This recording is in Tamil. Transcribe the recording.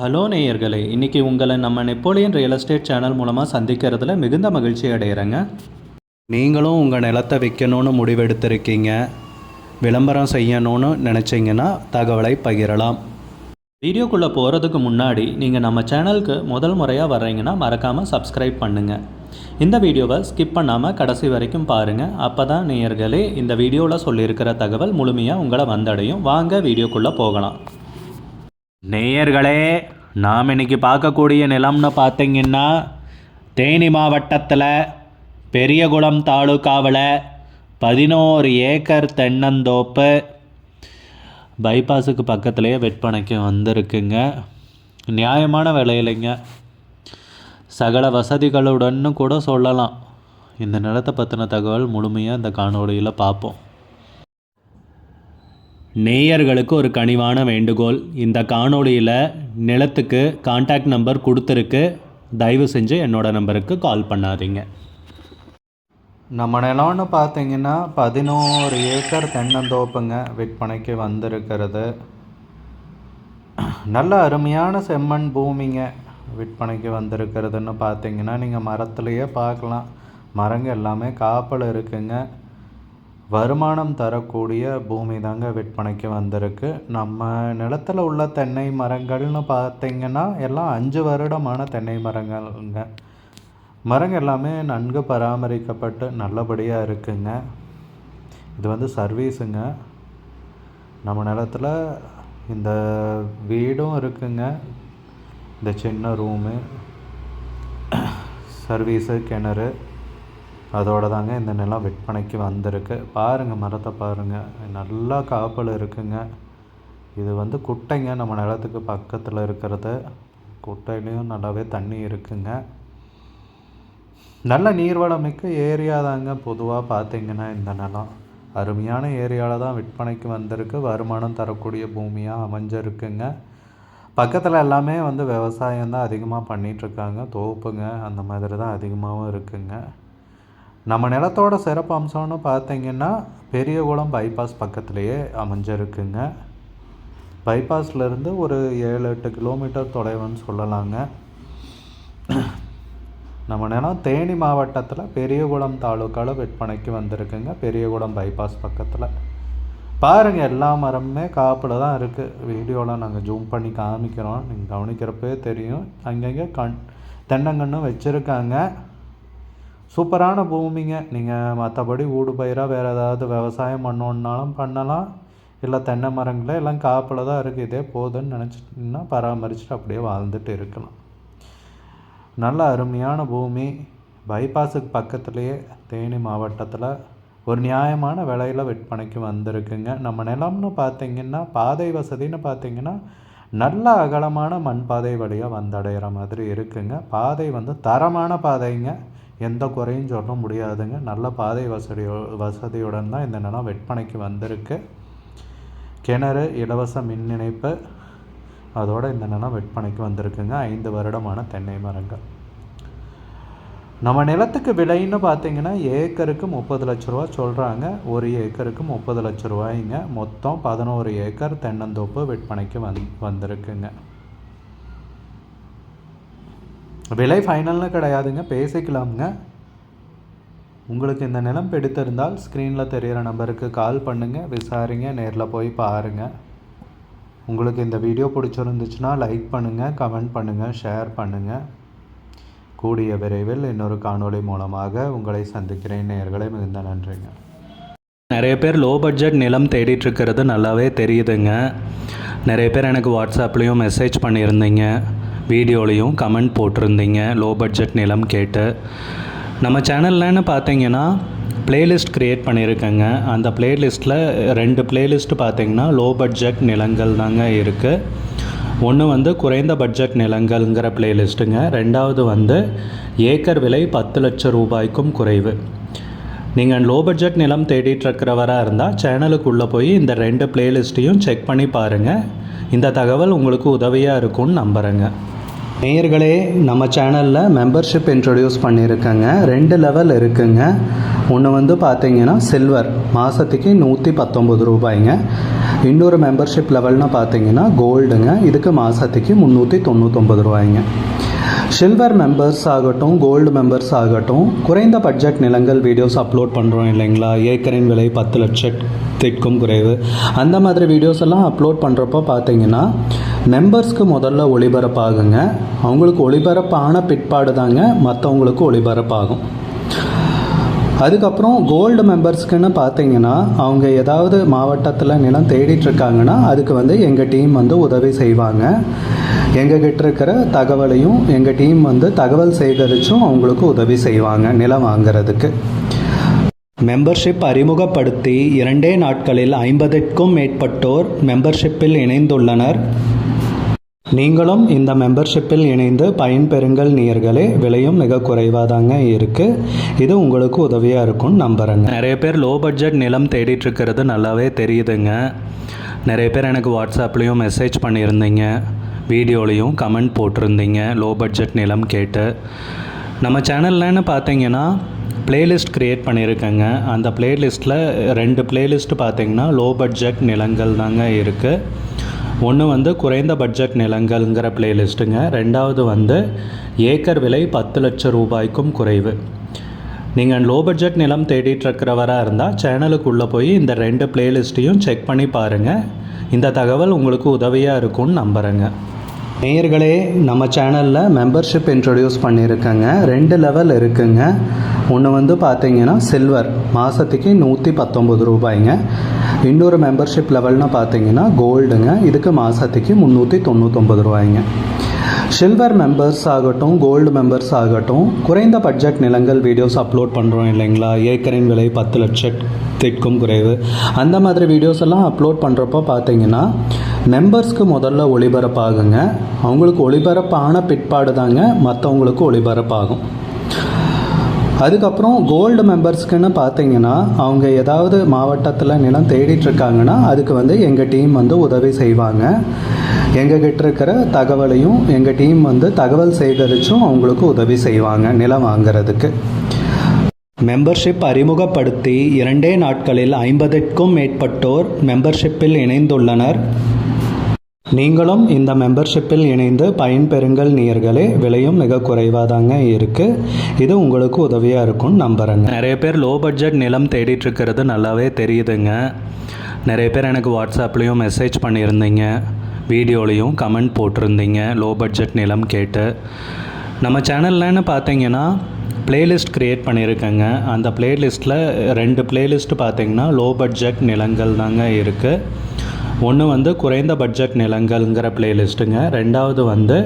ஹலோ நேயர்களே, இன்றைக்கி உங்களை நம்ம நெப்போலியன் ரியல் எஸ்டேட் சேனல் மூலமாக சந்திக்கிறதுல மிகுந்த மகிழ்ச்சி அடைகிறேங்க. நீங்களும் உங்கள் நிலத்தை விற்கணும்னு முடிவெடுத்திருக்கீங்க, விளம்பரம் செய்யணும்னு நினச்சிங்கன்னா தகவலை பகிரலாம். வீடியோக்குள்ளே போகிறதுக்கு முன்னாடி நீங்கள் நம்ம சேனலுக்கு முதல் முறையாக வர்றீங்கன்னா மறக்காமல் சப்ஸ்கிரைப் பண்ணுங்கள். இந்த வீடியோவை ஸ்கிப் பண்ணாமல் கடைசி வரைக்கும் பாருங்கள். அப்போ தான் நேயர்களே இந்த வீடியோவில் சொல்லியிருக்கிற தகவல் முழுமையாக உங்களை வந்தடையும். வாங்க வீடியோக்குள்ளே போகலாம். நேயர்களே, நாம் இன்றைக்கி பார்க்கக்கூடிய நிலம்னு பார்த்தீங்கன்னா தேனி மாவட்டத்தில் பெரியகுளம் தாலுக்காவில் 11 ஏக்கர் தென்னந்தோப்பு பைபாஸுக்கு பக்கத்துலேயே விற்பனைக்கு வந்திருக்குங்க. நியாயமான விலையிலைங்க, சகல வசதிகளுடன் கூட சொல்லலாம். இந்த நிலத்தை பற்றின தகவல் முழுமையாக இந்த காணொளியில் பார்ப்போம். நேயர்களுக்கு ஒரு கனிவான வேண்டுகோள், இந்த காணொளியில் நிலத்துக்கு கான்டாக்ட் நம்பர் கொடுத்துருக்கு, தயவு செஞ்சு என்னோடய நம்பருக்கு கால் பண்ணாதீங்க. நம்ம நிலம்னு பார்த்தீங்கன்னா 11 ஏக்கர் தென்னந்தோப்புங்க விற்பனைக்கு வந்திருக்கிறது. நல்ல அருமையான செம்மண் பூமிங்க விற்பனைக்கு வந்திருக்கிறதுன்னு பார்த்தீங்கன்னா நீங்கள் மரத்துலேயே பார்க்கலாம். மரங்கள் எல்லாமே காப்பில் இருக்குங்க. வருமானம் தரக்கூடிய பூமி தாங்க விற்பனைக்கு வந்திருக்கு. நம்ம நிலத்தில் உள்ள தென்னை மரங்கள்னு பார்த்திங்கன்னா எல்லாம் 5 வருடமான தென்னை மரங்கள்ங்க. மரங்கள் எல்லாமே நன்கு பராமரிக்கப்பட்டு நல்லபடியாக இருக்குங்க. இது சர்வீஸுங்க. நம்ம நிலத்தில் இந்த வீடும் இருக்குங்க. இந்த சின்ன ரூமு, சர்வீஸு, கிணறு, அதோடு தாங்க இந்த நிலம் விற்பனைக்கு வந்திருக்கு. பாருங்கள், மரத்தை பாருங்கள், நல்லா காப்பில் இருக்குங்க. இது குட்டைங்க, நம்ம நிலத்துக்கு பக்கத்தில் இருக்கிறது. குட்டையிலையும் நல்லாவே தண்ணி இருக்குங்க. நல்ல நீர்வளம் மிக்க ஏரியா தாங்க. பொதுவாக பார்த்திங்கன்னா இந்த நிலம் அருமையான ஏரியாவில் தான் விற்பனைக்கு வந்திருக்கு. வருமானம் தரக்கூடிய பூமியாக அமைஞ்சிருக்குங்க. பக்கத்தில் எல்லாமே விவசாயம் தான் அதிகமாக பண்ணிகிட்ருக்காங்க. தோப்புங்க அந்த மாதிரி தான் அதிகமாகவும் இருக்குங்க. நம்ம நிலத்தோட சிறப்பு அம்சம்னு பார்த்திங்கன்னா பெரியகுளம் பைபாஸ் பக்கத்துலேயே அமைஞ்சிருக்குங்க. பைபாஸ்லேருந்து ஒரு 7-8 கிலோமீட்டர் தொலைவுன்னு சொல்லலாங்க. நம்ம நிலம் தேனி மாவட்டத்தில் பெரியகுளம் தாலுக்காவில் விற்பனைக்கு வந்திருக்குங்க. பெரியகுளம் பைபாஸ் பக்கத்தில் பாருங்கள், எல்லா மரமுமே காப்பில் தான் இருக்குது. வீடியோவில் நாங்கள் ஜூம் பண்ணி காமிக்கிறோம், நீங்கள் கவனிக்கிறப்பே தெரியும். அங்கங்கே தென்னங்கன்று வச்சுருக்காங்க. சூப்பரான பூமிங்க. நீங்கள் மற்றபடி ஊடு பயிராக வேறு ஏதாவது விவசாயம் பண்ணோன்னாலும் பண்ணலாம். இல்லை தென்னை மரங்களே எல்லாம் காப்பில் தான் இருக்குது, இதே போதுன்னு நினச்சிட்டிங்கன்னா பராமரிச்சுட்டு அப்படியே வாழ்ந்துட்டு இருக்கலாம். நல்ல அருமையான பூமி, பைபாஸுக்கு பக்கத்துலேயே தேனி மாவட்டத்தில் ஒரு நியாயமான விலையில் விற்பனைக்கு வந்திருக்குங்க. நம்ம நிலம்னு பார்த்திங்கன்னா பாதை வசதின்னு பார்த்திங்கன்னா நல்ல அகலமான மண் பாதை வழியாக வந்தடைகிற மாதிரி இருக்குங்க. பாதை தரமான பாதைங்க, எந்த குறையும் சொல்ல முடியாதுங்க. நல்ல பாதை வசதியுடன் தான் இந்த நிலம் விற்பனைக்கு வந்திருக்கு. கிணறு, இலவச மின் இணைப்பு, அதோடு இந்த நிலம் விற்பனைக்கு வந்திருக்குங்க. 5 வருடமான தென்னை மரங்கள். நம்ம நிலத்துக்கு விலைன்னு பார்த்தீங்கன்னா ஏக்கருக்கு 30 லட்ச ரூபா சொல்கிறாங்க. ஒரு ஏக்கருக்கு 30 லட்ச ரூபாய்ங்க. மொத்தம் 11 ஏக்கர் தென்னந்தோப்பு விற்பனைக்கு வந்திருக்குங்க. விலை ஃபைனல்னு கிடையாதுங்க, பேசிக்கலாமுங்க. உங்களுக்கு இந்த நிலம் பிடித்திருந்தால் ஸ்க்ரீனில் தெரிகிற நம்பருக்கு கால் பண்ணுங்கள், விசாரிங்க, நேரில் போய் பாருங்கள். உங்களுக்கு இந்த வீடியோ பிடிச்சிருந்துச்சுன்னா லைக் பண்ணுங்கள், கமெண்ட் பண்ணுங்கள், ஷேர் பண்ணுங்கள். கூடிய விரைவில் இன்னொரு காணொளி மூலமாக உங்களை சந்திக்கிறேன். நேயர்களே, மிகுந்த நன்றிங்க. நிறைய பேர் லோ பட்ஜெட் நிலம் தேடிட்டுருக்கிறது நல்லாவே தெரியுதுங்க. நிறைய பேர் எனக்கு வாட்ஸ்அப்லேயும் மெசேஜ் பண்ணியிருந்தீங்க, வீடியோலையும் கமெண்ட் போட்டிருந்தீங்க லோ பட்ஜெட் நிலம் கேட்டு. நம்ம சேனல்லன்னு பார்த்தீங்கன்னா ப்ளேலிஸ்ட் க்ரியேட் பண்ணியிருக்கேங்க. அந்த ப்ளேலிஸ்ட்டில் 2 ப்ளேலிஸ்ட்டு பார்த்தீங்கன்னா லோ பட்ஜெட் நிலங்கள் தாங்க இருக்குது. ஒன்று குறைந்த பட்ஜெட் நிலங்கள்ங்கிற ப்ளேலிஸ்ட்டுங்க. ரெண்டாவது ஏக்கர் விலை 10 லட்சம் ரூபாய்க்கும் குறைவு. நீங்கள் லோ பட்ஜெட் நிலம் தேடிட்டுருக்கிறவராக இருந்தால் சேனலுக்குள்ளே போய் இந்த 2 ப்ளேலிஸ்ட்டையும் செக் பண்ணி பாருங்கள். இந்த தகவல் உங்களுக்கு உதவியாக இருக்கும்னு நம்புகிறேங்க. நேயர்களே, நம்ம சேனலில் மெம்பர்ஷிப் இன்ட்ரடியூஸ் பண்ணியிருக்கேங்க. 2 லெவல் இருக்குங்க. ஒன்று வந்து பார்த்தீங்கன்னா சில்வர், மாதத்துக்கு 119 ரூபாய்ங்க. இன்னொரு மெம்பர்ஷிப் லெவல்னு பார்த்தீங்கன்னா கோல்டுங்க, இதுக்கு மாதத்துக்கு 399 ரூபாய்ங்க. சில்வர் மெம்பர்ஸ் ஆகட்டும், கோல்டு மெம்பர்ஸ் ஆகட்டும், குறைந்த பட்ஜெட் நிலங்கள் வீடியோஸ் அப்லோட் பண்ணுறோம் இல்லைங்களா, ஏக்கரின் விலை 10 லட்சத்திற்கும் குறைவு, அந்த மாதிரி வீடியோஸ் எல்லாம் அப்லோட் பண்ணுறப்போ பார்த்தீங்கன்னா மெம்பர்ஸ்க்கு முதல்ல ஒளிபரப்பாகுங்க. அவங்களுக்கு ஒளிபரப்பான பிற்பாடு தாங்க மற்றவங்களுக்கு ஒளிபரப்பாகும். அதுக்கப்புறம் கோல்டு மெம்பர்ஸ்க்குன்னு பார்த்தீங்கன்னா அவங்க ஏதாவது மாவட்டத்தில் நிலம் தேடிட்டுருக்காங்கன்னா அதுக்கு வந்து எங்கள் டீம் வந்து உதவி செய்வாங்க. எங்ககிட்ட இருக்கிற தகவலையும் எங்கள் டீம் வந்து தகவல் சேகரித்தும் அவங்களுக்கு உதவி செய்வாங்க நிலம் வாங்கிறதுக்கு. மெம்பர்ஷிப் அறிமுகப்படுத்தி 2 நாட்களில் 50க்கும் மேற்பட்டோர் மெம்பர்ஷிப்பில் இணைந்துள்ளனர். நீங்களும் இந்த மெம்பர்ஷிப்பில் இணைந்து பயன்பெறுங்கள் நேயர்களே. விலையும் மிக குறைவாக தாங்க இருக்குது. இது உங்களுக்கு உதவியாக இருக்கும்னு நம்புகிறேங்க. நிறைய பேர் லோ பட்ஜெட் நிலம் தேடிட்டுருக்கிறது நல்லாவே தெரியுதுங்க. நிறைய பேர் எனக்கு வாட்ஸ்அப்லேயும் மெசேஜ் பண்ணியிருந்தீங்க, வீடியோலையும் கமெண்ட் போட்டிருந்தீங்க லோ பட்ஜெட் நிலம் கேட்டு. நம்ம சேனல்லன்னு பார்த்தீங்கன்னா பிளேலிஸ்ட் க்ரியேட் பண்ணியிருக்கேங்க. அந்த பிளேலிஸ்ட்டில் 2 பிளேலிஸ்ட் பார்த்தீங்கன்னா லோ பட்ஜெட் நிலங்கள் தாங்க இருக்குது. ஒன்று வந்து குறைந்த பட்ஜெட் நிலங்கள்ங்கிற பிளேலிஸ்ட்டுங்க. 2வது வந்து ஏக்கர் விலை 10 லட்சம் ரூபாய்க்கும் குறைவு. நீங்கள் லோ பட்ஜெட் நிலம் தேடிட்டுருக்கிறவராக இருந்தால் சேனலுக்குள்ளே போய் இந்த 2 பிளேலிஸ்ட்டையும் செக் பண்ணி பாருங்கள். இந்த தகவல் உங்களுக்கு உதவியாக இருக்கும்னு நம்புகிறேங்க. நேயர்களே, நம்ம சேனலில் மெம்பர்ஷிப் இன்ட்ரடியூஸ் பண்ணியிருக்கேங்க. 2 லெவல் இருக்குங்க. ஒன்று வந்து பார்த்தீங்கன்னா சில்வர், மாதத்துக்கு 119 ரூபாய்ங்க. இன்னொரு மெம்பர்ஷிப் லெவல்னு பார்த்தீங்கன்னா கோல்டுங்க, இதுக்கு மாதத்துக்கு 399 ரூபாய்ங்க. சில்வர் மெம்பர்ஸ் ஆகட்டும், கோல்டு மெம்பர்ஸ் ஆகட்டும், குறைந்த பட்ஜெட் நிலங்கள் வீடியோஸ் அப்லோட் பண்ணுறோம் இல்லைங்களா, ஏக்கரின் விலை 10 லட்சத்திற்கும் குறைவு, அந்த மாதிரி வீடியோஸ் எல்லாம் அப்லோட் பண்ணுறப்போ பார்த்தீங்கன்னா மெம்பர்ஸ்க்கு முதல்ல ஒளிபரப்பாகுங்க. அவங்களுக்கு ஒளிபரப்பான பிற்பாடு தாங்க மற்றவங்களுக்கு ஒளிபரப்பாகும். அதுக்கப்புறம் கோல்டு மெம்பர்ஸ்க்குன்னு பார்த்தீங்கன்னா அவங்க ஏதாவது மாவட்டத்தில் நிலம் தேடிட்டுருக்காங்கன்னா அதுக்கு வந்து எங்கள் டீம் வந்து உதவி செய்வாங்க. எங்ககிட்ட இருக்கிற தகவலையும் எங்கள் டீம் வந்து தகவல் சேகரித்தும் அவங்களுக்கு உதவி செய்வாங்க நிலம் வாங்கிறதுக்கு. மெம்பர்ஷிப் அறிமுகப்படுத்தி 2 நாட்களில் 50க்கும் மேற்பட்டோர் மெம்பர்ஷிப்பில் இணைந்துள்ளனர். நீங்களும் இந்த மெம்பர்ஷிப்பில் இணைந்து பயன்பெறுங்கள் நேயர்களே. விலையும் மிக குறைவாக தாங்க இருக்குது. இது உங்களுக்கு உதவியாக இருக்கும்னு நம்புகிறேங்க. நிறைய பேர் லோ பட்ஜெட் நிலம் தேடிட்டுருக்கிறது நல்லாவே தெரியுதுங்க. நிறைய பேர் எனக்கு வாட்ஸ்அப்லேயும் மெசேஜ் பண்ணியிருந்தீங்க, வீடியோலையும் கமெண்ட் போட்டிருந்தீங்க லோ பட்ஜெட் நிலம் கேட்டு. நம்ம சேனல்லன்னு பார்த்தீங்கன்னா பிளேலிஸ்ட் க்ரியேட் பண்ணியிருக்கேங்க. அந்த பிளேலிஸ்ட்டில் 2 பிளேலிஸ்ட் பார்த்தீங்கன்னா லோ பட்ஜெட் நிலங்கள் தாங்க இருக்குது. ஒன்று வந்து குறைந்த பட்ஜெட் நிலங்கள்ங்கிற பிளேலிஸ்ட்டுங்க. 2வது வந்து